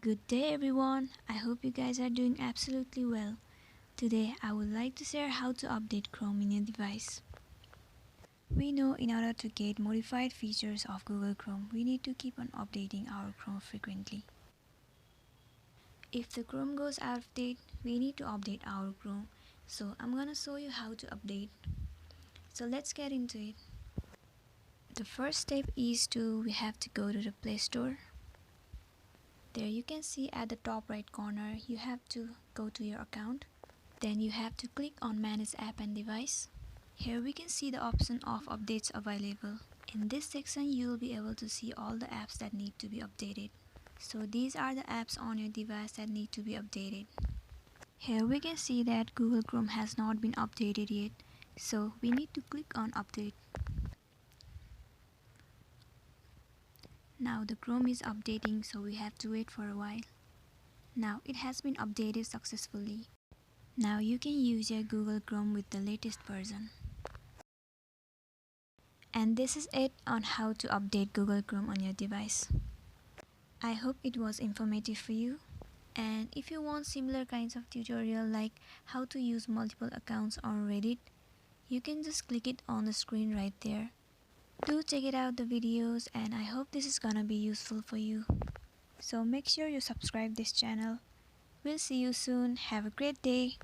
Good day everyone, I hope you guys are doing absolutely well. Today I would like to share how to update Chrome in your device. We know in order to get modified features of Google Chrome, we need to keep on updating our Chrome frequently. If the Chrome goes out of date, we need to update our Chrome. So I'm gonna show you how to update. So let's get into it. The first step is we have to go to the Play Store. There you can see at the top right corner, you have to go to your account. Then you have to click on Manage App and Device. Here we can see the option of updates available. In this section you will be able to see all the apps that need to be updated. So these are the apps on your device that need to be updated. Here we can see that Google Chrome has not been updated yet. So we need to click on Update. Now the Chrome is updating, so we have to wait for a while. Now it has been updated successfully. Now you can use your Google Chrome with the latest version. And this is it on how to update Google Chrome on your device. I hope it was informative for you. And if you want similar kinds of tutorial like how to use multiple accounts on Reddit, you can just click it on the screen right there. Do check it out the videos, and I hope this is gonna be useful for you. So make sure you subscribe this channel. We'll see you soon. Have a great day.